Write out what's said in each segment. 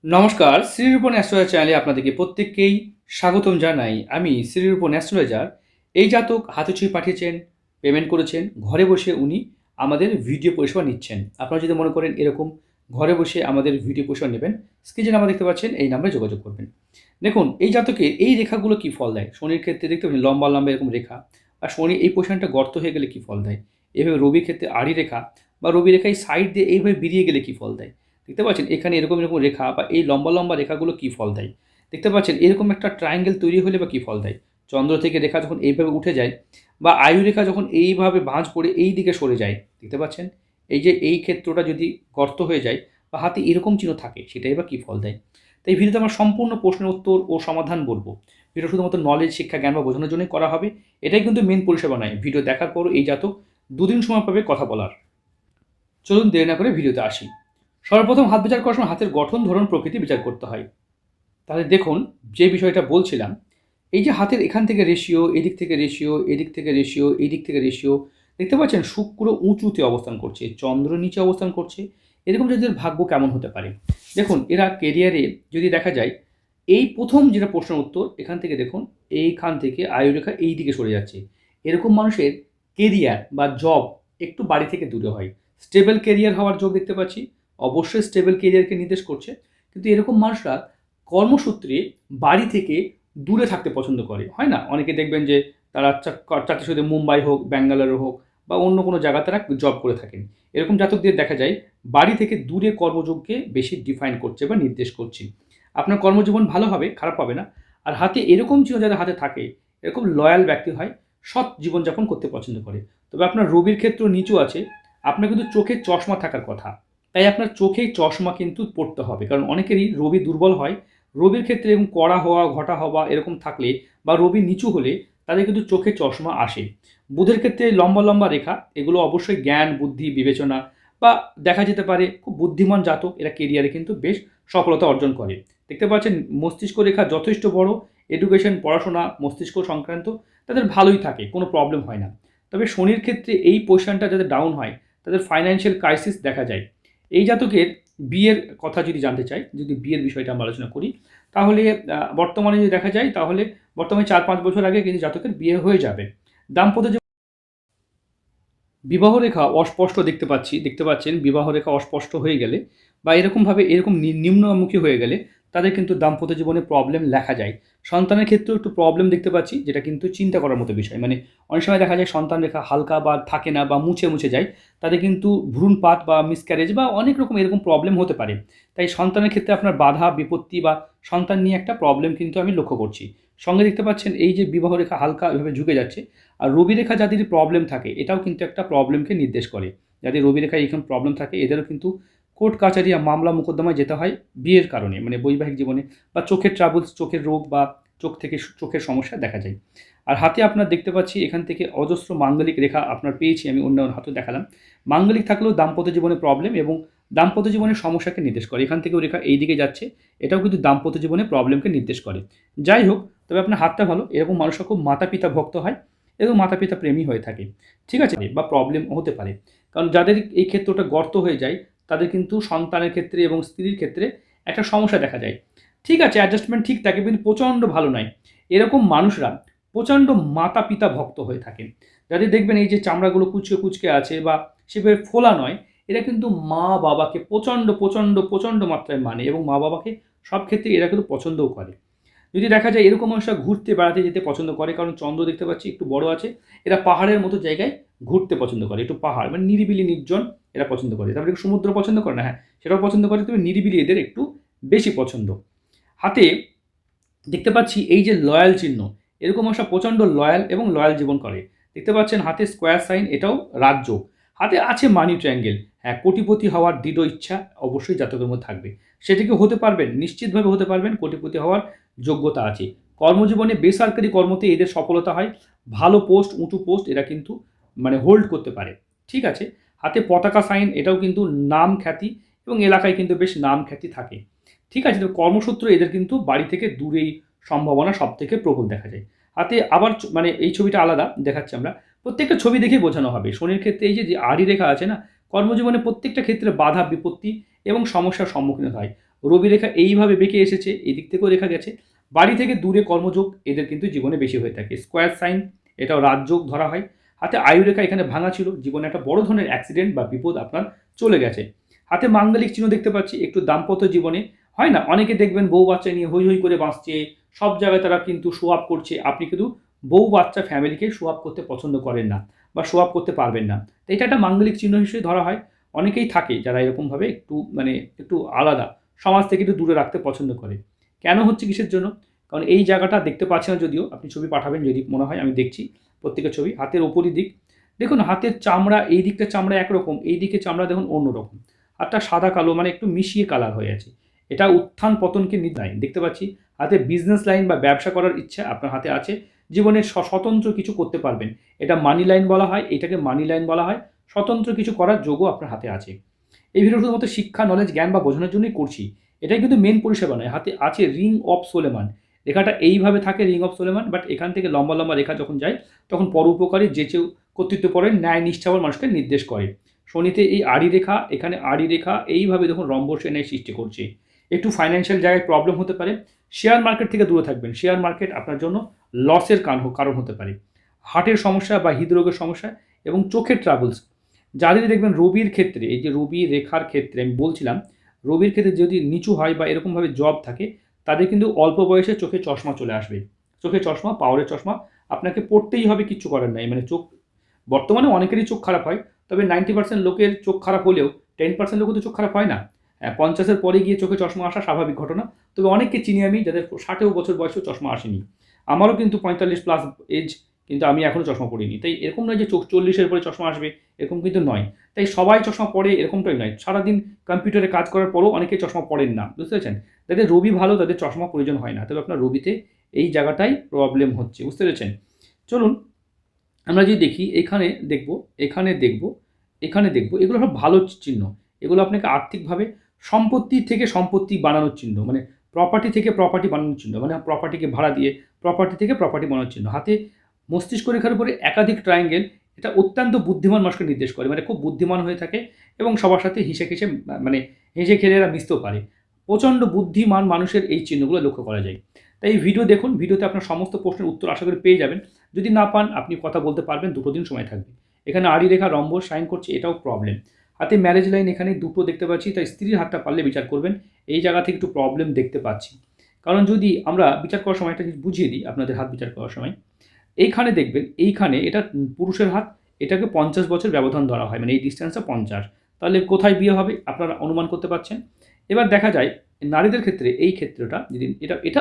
নমস্কার, শ্রীরূপণ অ্যাস্ট্রোলজার চ্যানেলে আপনাদেরকে প্রত্যেককেই স্বাগতম জানাই। আমি শ্রীরূপণ অ্যাস্ট্রোলজার। এই জাতক হাতে ছবি পাঠিয়েছেন, পেমেন্ট করেছেন, ঘরে বসে উনি আমাদের ভিডিও পরিষেবা নিচ্ছেন। আপনারা যদি মনে করেন এরকম ঘরে বসে আমাদের ভিডিও পরিষেবা নেবেন, স্ক্রিনে নাম্বার দেখতে পাচ্ছেন, এই নাম্বারে যোগাযোগ করবেন। দেখুন, এই জাতকের এই রেখাগুলো কী ফল দেয়? শনির ক্ষেত্রে দেখতে পাবেন লম্বা, লম্বা এরকম রেখা, আর শনি এই পজিশনটা গর্ত হয়ে গেলে কী ফল দেয়? এভাবে রবির ক্ষেত্রে আড়ি রেখা বা রবি রেখা এই সাইড দিয়ে এইভাবে বেরিয়ে গেলে কী ফল দেয়? দেখতে পাচ্ছেন এখানে এরকম এরকম রেখা বা এই লম্বা লম্বা রেখাগুলো কী ফল দেয়? দেখতে পাচ্ছেন এরকম একটা ট্রায়াঙ্গেল তৈরি হলে বা কী ফল দেয়? চন্দ্র থেকে রেখা যখন এইভাবে উঠে যায় বা আয়ু রেখা যখন এইভাবে ভাঁজ পড়ে এই দিকে সরে যায়, দেখতে পাচ্ছেন? এই যে এই ক্ষেত্রটা যদি গর্ত হয়ে যায় বা হাতে এরকম চিহ্ন থাকে, সেটাই বা কী ফল দেয়? তো এই ভিডিওতে আমরা সম্পূর্ণ প্রশ্নের উত্তর ও সমাধান বলবো। ভিডিও শুধুমাত্র নলেজ, শিক্ষা, জ্ঞান বা বোঝানোর জন্যই করা হবে। এটাই কিন্তু মেন পরিষেবা নয়। ভিডিও দেখার পরও এই জাতক দুদিন সময় পাবে কথা বলার। চলুন দেরি না করে ভিডিওতে আসি। সর্বপ্রথম হাত বিচার করার সময় হাতের গঠন, ধরন, প্রকৃতি বিচার করতে হয়। তাহলে দেখুন, যে বিষয়টা বলছিলাম, এই যে হাতের এখান থেকে রেশিও, এদিক থেকে রেশিও, এদিক থেকে রেশিও, এদিক থেকে রেশিও, দেখতে পাচ্ছেন শুক্র উঁচুতে অবস্থান করছে, চন্দ্র নিচে অবস্থান করছে। এরকম যাদের ভাগ্য কেমন হতে পারে? দেখুন, এরা কেরিয়ারে যদি দেখা যায়, এই প্রথম যেটা প্রশ্নের উত্তর, এখান থেকে দেখুন, এইখান থেকে আয়ুরেখা এই দিকে সরে যাচ্ছে। এরকম মানুষের কেরিয়ার বা জব একটু বাড়ি থেকে দূরে হয়। স্টেবল কেরিয়ার হওয়ার যোগ দেখতে পাচ্ছি, অবশ্যই স্টেবল কেরিয়ারকে নির্দেশ করছে। কিন্তু এরকম মানুষরা কর্মসূত্রে বাড়ি থেকে দূরে থাকতে পছন্দ করে, হয় না? অনেকে দেখবেন যে তারা চাকরির সূত্রে মুম্বাই হোক, ব্যাঙ্গালোরে হোক বা অন্য কোনো জায়গায় তারা জব করে থাকেন। এরকম জাতকদের দেখা যায় বাড়ি থেকে দূরে কর্মযোগকে বেশি ডিফাইন করছে বা নির্দেশ করছে। আপনার কর্মজীবন ভালো হবে, খারাপ হবে না। আর হাতে এরকম চিহ্ন যাদের হাতে থাকে, এরকম লয়াল ব্যক্তি হয়, সৎ জীবনযাপন করতে পছন্দ করে। তবে আপনার রবির ক্ষেত্র নিচু আছে, আপনার কিন্তু চোখে চশমা থাকার কথা। তাই আপনার চোখে চশমা কিন্তু পড়তে হবে, কারণ অনেকেরই রবি দুর্বল হয়। রবির ক্ষেত্রে এরকম কড়া হওয়া, ঘটা হওয়া এরকম থাকলে বা রবি নিচু হলে তাদের কিন্তু চোখে চশমা আসে। বুধের ক্ষেত্রে লম্বা লম্বা রেখা, এগুলো অবশ্যই জ্ঞান, বুদ্ধি, বিবেচনা বা দেখা যেতে পারে খুব বুদ্ধিমান জাতক, এরা কেরিয়ারে কিন্তু বেশ সফলতা অর্জন করে। দেখতে পাচ্ছেন মস্তিষ্ক রেখা যথেষ্ট বড়, এডুকেশন, পড়াশোনা, মস্তিষ্ক সংক্রান্ত তাদের ভালোই থাকে, কোনো প্রবলেম হয় না। তবে শনির ক্ষেত্রে এই পজিশনটা যাদের ডাউন হয়, তাদের ফাইন্যান্সিয়াল ক্রাইসিস দেখা যায়। এই জাতকের বিয়ের কথা যদি জানতে চাই, যদি বিয়ের বিষয়টা আমরা আলোচনা করি, তাহলে বর্তমানে যদি দেখা যায়, তাহলে বর্তমানে ৪-৫ বছর আগে কিন্তু জাতকের বিয়ে হয়ে যাবে। দাম্পত্য বিবাহ রেখা অস্পষ্ট দেখতে পাচ্ছেন বিবাহ রেখা অস্পষ্ট হয়ে গেলে বা এরকমভাবে এরকম নিম্নমুখী হয়ে গেলে তাদের কিন্তু দাম্পত্য জীবনে প্রবলেম দেখা যায়। সন্তানের ক্ষেত্রেও একটু প্রবলেম দেখতে পাচ্ছি, যেটা কিন্তু চিন্তা করার মতো বিষয়। মানে অনেক সময় দেখা যায় সন্তান রেখা হালকা বা থাকে না বা মুছে যায়, তাদের কিন্তু ভ্রূণপাত বা মিসক্যারেজ বা অনেক রকম এরকম প্রবলেম হতে পারে। তাই সন্তানের ক্ষেত্রে আপনার বাধা বিপত্তি বা সন্তান নিয়ে একটা প্রবলেম কিন্তু আমি লক্ষ্য করছি। সঙ্গে দেখতে পাচ্ছেন এই যে বিবাহ রেখা হালকা এভাবে ঝুঁকে যাচ্ছে। আর রবি রেখা যাদের প্রবলেম থাকে, এটাও কিন্তু একটা প্রবলেমকে নির্দেশ করে। যাদের রবি রেখায় এরকম প্রবলেম থাকে, এদেরও কিন্তু কোর্ট কাচারি আর মামলা মোকদ্দমায় যেতে হয় বিয়ের কারণে, মানে বৈবাহিক জীবনে বা চোখের ট্রাবলস, চোখের রোগ বা চোখ থেকে চোখের সমস্যা দেখা যায়। আর হাতে আপনার দেখতে পাচ্ছি এখান থেকে অজস্র মাঙ্গলিক রেখা আপনার পেয়েছি, আমি অন্য হাতে দেখালাম। মাঙ্গলিক থাকলেও দাম্পত্য জীবনে প্রবলেম এবং দাম্পত্য জীবনের সমস্যাকে নির্দেশ করে। এখান থেকেও রেখা এই দিকে যাচ্ছে, এটাও কিন্তু দাম্পত্য জীবনে প্রবলেমকে নির্দেশ করে। যাই হোক, তবে আপনার হাতটা ভালো, এরকম মানুষরা খুব মাতা পিতা ভক্ত হয় এবং মাতা পিতা প্রেমী হয়ে থাকে। ঠিক আছে? বা প্রবলেম হতে পারে, কারণ যাদের এই ক্ষেত্রটা গর্ত হয়ে যায়, তাদের কিন্তু সন্তানের ক্ষেত্রে এবং স্ত্রীর ক্ষেত্রে একটা সমস্যা দেখা যায়। ঠিক আছে, অ্যাডজাস্টমেন্ট ঠিক থাকে, কিন্তু প্রচণ্ড ভালো নয়। এরকম মানুষরা প্রচণ্ড মাতা পিতা ভক্ত হয়ে থাকেন। যাদের দেখবেন এই যে চামড়াগুলো কুঁচকে কুঁচকে আছে বা সেভাবে ফোলা নয়, এরা কিন্তু মা বাবাকে প্রচণ্ড প্রচণ্ড প্রচণ্ড মাত্রায় মানে এবং মা বাবাকে সব ক্ষেত্রে এরা কিন্তু পছন্দও করে। যদি দেখা যায় এরকম মানুষরা ঘুরতে বেড়াতে যেতে পছন্দ করে, কারণ চন্দ্র দেখতে পাচ্ছি একটু বড় আছে, এরা পাহাড়ের মতো জায়গায় ঘুরতে পছন্দ করে, একটু পাহাড় মানে নিরিবিলি নির্জন এরা পছন্দ করে। তারপরে একটু সমুদ্র পছন্দ করে না, হ্যাঁ সেটাও পছন্দ করে, তবে নিরিবিলি এদের একটু বেশি পছন্দ। হাতে দেখতে পাচ্ছি এই যে লয়াল চিহ্ন, এরকম মানুষরা প্রচণ্ড লয়াল এবং লয়াল জীবন করে। দেখতে পাচ্ছেন হাতে স্কোয়ার সাইন, এটাও রাজ্য। হাতে আছে মানি ট্রায়াঙ্গেল। হ্যাঁ, কোটিপতি হওয়ার দৃঢ় ইচ্ছা অবশ্যই জাতকের মধ্যে থাকবে। সেটিকে হতে পারবেন, নিশ্চিতভাবে হতে পারবেন, কোটিপতি হওয়ার যোগ্যতা আছে। কর্মজীবনে বেসরকারি কর্মতে এদের সফলতা হয়। ভালো পোস্ট, উঁচু পোস্ট এরা কিন্তু মানে হোল্ড করতে পারে। ঠিক আছে? হাতে পতাকা সাইন, এটাও কিন্তু নাম খ্যাতি এবং এলাকায় কিন্তু বেশ নাম খ্যাতি থাকে। ঠিক আছে? তো কর্মসূত্রে এদের কিন্তু বাড়ি থেকে দূরেই সম্ভাবনা সবথেকে প্রবল দেখা যায়। হাতে আবার মানে এই ছবিটা আলাদা দেখাচ্ছি আমরা। প্রত্যেকটা ছবি দেখেই বোঝানো হবে। শনির ক্ষেত্রে এই যে আড়ি রেখা আছে না, কর্মজীবনে প্রত্যেকটা ক্ষেত্রে বাধা, বিপত্তি এবং সমস্যার সম্মুখীন হয়। রবি রেখা এইভাবে বেঁকে এসেছে, এই দিক থেকেও রেখা গেছে। বাড়ি থেকে দূরে কর্মযোগ এদের কিন্তু জীবনে বেশি হয়ে থাকে। স্কোয়ার সাইন, এটাও রাজযোগ ধরা হয়। হাতে আয়ু রেখা এখানে ভাঙা ছিল, জীবনে একটা বড় ধরনের অ্যাক্সিডেন্ট বা বিপদ আপনার চলে গেছে। হাতে মাঙ্গলিক চিহ্ন দেখতে পাচ্ছি, একটু দাম্পত্য জীবনে হয় না, অনেকে দেখবেন বউ বাচ্চা নিয়ে হই হই করে বাঁচছে, সব জায়গায় তারা কিন্তু শো আপ করছে। আপনি কিন্তু বউ বাচ্চা ফ্যামিলিকে শো আপ করতে পছন্দ করেন না বা শো আপ করতে পারবেন না, তো এটা একটা মাঙ্গলিক চিহ্ন হিসেবে ধরা হয়। অনেকেই থাকে যারা এরকমভাবে একটু একটু আলাদা, সমাজ থেকে একটু দূরে রাখতে পছন্দ করে। কেন হচ্ছে, কিসের জন্য? কারণ এই জায়গাটা দেখতে পাচ্ছি না, যদিও আপনি ছবি পাঠাবেন যদি মনে হয়, আমি দেখছি প্রত্যেকের ছবি। হাতের ওপরই দিক দেখুন, হাতের চামড়া এই দিকটা চামড়া একরকম, এই দিকে চামড়া দেখুন অন্যরকম। হাতটা সাদা কালো একটু মিশিয়ে কালার হয়ে আছে। এটা উত্থান পতনকে নির্ণয় দেখতে পাচ্ছি। হাতে বিজনেস লাইন বা ব্যবসা করার ইচ্ছা আপনার হাতে আছে, জীবনের স্বতন্ত্র কিছু করতে পারবেন, এটা মানি লাইন বলা হয়, এটাকে মানি লাইন বলা হয়। স্বতন্ত্র কিছু করার যোগও আপনার হাতে আছে। এই ভিডিও শুধুমাত্র শিক্ষা, নলেজ, জ্ঞান বা বোঝানোর জন্যই করছি, এটাই কিন্তু মেন পরিষেবা নয়। হাতে আছে রিং অফ সোলেমান, রেখাটা এইভাবে থাকে রিং অফ সোলেমান, বাট এখান থেকে লম্বা লম্বা রেখা যখন যায় তখন পরোপকারী যে কেউ কর্তৃত্ব পরেন, ন্যায় নিষ্ঠাবান মানুষকে নির্দেশ করে। শনিতে এই আড়ি রেখা, এখানে আড়ি রেখা এইভাবে দেখুন রম্বসের ন্যায় সৃষ্টি করছে। একটু ফাইন্যান্সিয়াল জায়গায় প্রবলেম হতে পারে, শেয়ার মার্কেট থেকে দূরে থাকবেন, শেয়ার মার্কেট আপনার জন্য লসের কারণ হতে পারে। হার্টের সমস্যা বা হৃদরোগের সমস্যা এবং চোখের ট্রাভেলস, যাদের দেখবেন রবির ক্ষেত্রে, এই যে রবি রেখার ক্ষেত্রে আমি বলছিলাম, রবির ক্ষেত্রে যদি নিচু হয় বা এরকমভাবে জব থাকে, তাদের কিন্তু অল্প বয়সে চোখে চশমা চলে আসবে। চোখে চশমা, পাওয়ারের চশমা আপনাকে পড়তেই হবে, কিচ্ছু করার নাই। চোখ বর্তমানে অনেকেরই চোখ খারাপ হয়, তবে 90% লোকের চোখ খারাপ হলেও 10% লোকের তো চোখ খারাপ হয় না। 50-এর পরে গিয়ে চোখে চশমা আসা স্বাভাবিক ঘটনা। তবে অনেককে চিনি আমি যাদের 60 বছর বয়সেও চশমা আসেনি। আমারও কিন্তু 45+ এজ, কিন্তু আমি এখনও চশমা পরিনি। তাই এরকম নয় যে 40-এর পরে চশমা আসবে, এরকম কিন্তু নয়। তাই সবাই চশমা পরে এরকমটাই নয়। সারাদিন কম্পিউটারে কাজ করার পরেও অনেকে চশমা পরেন না, বুঝতে পেরেছেন? যাদের রবি ভালো তাদের চশমা প্রয়োজন হয় না, তবে আপনার রবিতে এই জায়গাটাই প্রবলেম হচ্ছে, বুঝতে পেরেছেন? চলুন আমরা যদি দেখি, এখানে দেখব, এখানে দেখব, এখানে দেখব, এগুলো সব ভালো চিহ্ন। এগুলো আপনাকে আর্থিকভাবে সম্পত্তি থেকে সম্পত্তি বানানোর চিহ্ন, প্রপার্টি থেকে প্রপার্টি বানানোর চিহ্ন, প্রপার্টিকে ভাড়া দিয়ে প্রপার্টি থেকে প্রপার্টি বানানোর চিহ্ন। হাতে মস্তিষ্ক রেখার উপরে একাধিক ট্রায়াঙ্গেল, এটা অত্যন্ত বুদ্ধিমান মানুষকে নির্দেশ করে, খুব বুদ্ধিমান হয়ে থাকে এবং সবার সাথে হেসে খেলে এরা মিশতেও পারে। প্রচণ্ড বুদ্ধিমান মানুষের এই চিহ্নগুলো লক্ষ্য করা যায়। তাই এই ভিডিও দেখুন, ভিডিওতে আপনার সমস্ত প্রশ্নের উত্তর আশা করি পেয়ে যাবেন। যদি না পান আপনি কথা বলতে পারবেন, 2 দিন সময় থাকবে। এখানে আড়ি রেখা রম্বস সাইন করছে, এটাও প্রবলেম। হাতে ম্যারেজ লাইন এখানে দুটো দেখতে পাচ্ছি, তাই স্ত্রীর হাতটা পারলে বিচার করবেন। এই জায়গা থেকে একটু প্রবলেম দেখতে পাচ্ছি। কারণ যদি আমরা বিচার করার সময় একটা জিনিস বুঝিয়ে দিই আপনাদের, হাত বিচার করার সময় এইখানে দেখবেন, এইখানে এটা পুরুষের হাত, এটাকে 50 বছর ব্যবধান ধরা হয়, এই ডিস্টেন্সটা 50। তাহলে কোথায় বিয়ে হবে আপনারা অনুমান করতে পারছেন। এবার দেখা যায় নারীদের ক্ষেত্রে, এই ক্ষেত্রটা যদি এটা এটা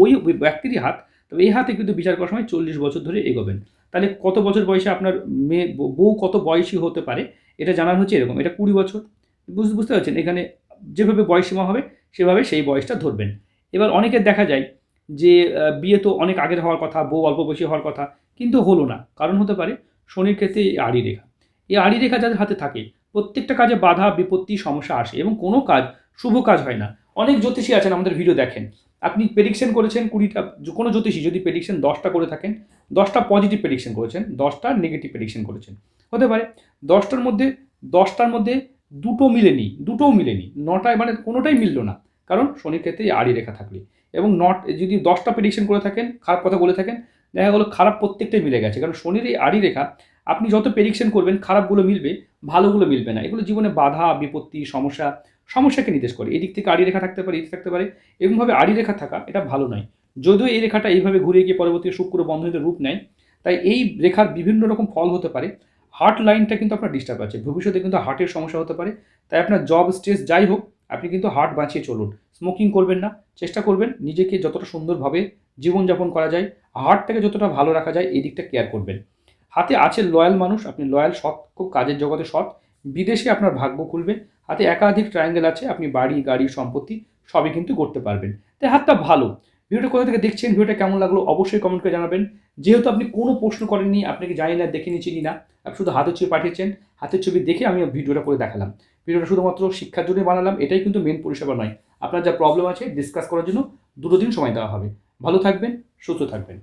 ওই ব্যক্তিরই হাত, তবে এই হাতে কিন্তু বিচার করার সময় 40 বছর ধরে এগোবেন। তাহলে কত বছর বয়সে আপনার মেয়ে বউ কত বয়সী হতে পারে এটা জানার হচ্ছে এরকম, এটা 20 বছর। বুঝতে পারছেন? এখানে যেভাবে বয়সীমা হবে সেভাবে সেই বয়সটা ধরবেন। এবার অনেকের দেখা যায় যে বিয়ে তো অনেক আগের হওয়ার কথা, বউ অল্প বয়সী হওয়ার কথা, কিন্তু হলো না। কারণ হতে পারে শনির ক্ষেত্রে এই আড়ি রেখা। এই আড়ি রেখা যাদের হাতে থাকে, প্রত্যেকটা কাজে বাধা, বিপত্তি, সমস্যা আসে এবং কোনো কাজ শুভ কাজ হয় না। অনেক জ্যোতিষী আছেন, আমাদের ভিডিও দেখেন, আপনি প্রেডিকশন করেছেন 20টা, কোনো জ্যোতিষী যদি প্রেডিকশন 10টা করে থাকেন, 10টা পজিটিভ প্রেডিকশন করেছেন, 10টা নেগেটিভ প্রেডিকশন করেছেন। হতে পারে 10টার মধ্যে দুটোও মিলেনি, 9টায় কোনোটাই মিলল না, কারণ শনির ক্ষেত্রে এই আড়ি রেখা থাকলে। এবং যদি 10টা প্রেডিকশন করে থাকেন, খারাপ কথা বলে থাকেন, দেখা গেলো খারাপ প্রত্যেকটাই মিলে গেছে, কারণ শনির এই আড়ি রেখা, আপনি যত প্রেডিকশন করবেন খারাপগুলো মিলবে, ভালোগুলো মিলবে না। এগুলো জীবনে বাধা, বিপত্তি, সমস্যাকে নির্দেশ করে। এদিক থেকে আড়ি রেখা থাকতে পারে, এদিক থাকতে পারে, এরকমভাবে আড়ি রেখা থাকা এটা ভালো নয়। যদিও এই রেখাটা এইভাবে ঘুরে গিয়ে পরবর্তী শুক্র বন্ধনীতে রূপ নেয়, তাই এই রেখার বিভিন্ন রকম ফল হতে পারে। হার্ট লাইনটা কিন্তু আপনার ডিস্টার্ব আছে, ভবিষ্যতে কিন্তু হার্টের সমস্যা হতে পারে। তাই আপনার জব স্ট্রেস যাই হোক, আপনি কিন্তু হার্ট বাঁচিয়ে চলুন। স্মোকিং করবেন না, চেষ্টা করবেন নিজেকে যতটা সুন্দরভাবে জীবনযাপন করা যায়, হার্টটাকে যতটা ভালো রাখা যায় এই দিকটা কেয়ার করবেন। হাতে আছে লয়াল মানুষ, আপনি লয়াল, সৎ, খুব কাজের জগতে সৎ, বিদেশে আপনার ভাগ্য খুলবে। হাতে একাধিক ট্রায়াঙ্গেল আছে, আপনি বাড়ি, গাড়ি, সম্পত্তি সবই কিন্তু করতে পারবেন। তাই হাতটা ভালো। ভিডিওটা কোথা থেকে দেখছেন, ভিডিওটা কেমন লাগলো অবশ্যই কমেন্ট করে জানাবেন। যেহেতু আপনি কোনো প্রশ্ন করেননি, আপনাকে জানি না, দেখিনি, চিনি না, আপনি শুধু হাতের ছবি পাঠিয়েছেন, হাতের ছবি দেখে আমি ভিডিওটা করে দেখালাম। ভিডিওটা শুধুমাত্র শিক্ষার জন্যই বানালাম, এটাই কিন্তু মেন পরিষেবা নয়। আপনার যা প্রবলেম আছে ডিসকাস করার জন্য 2 দিন সময় দেওয়া হবে। ভালো থাকবেন, সুস্থ থাকবেন।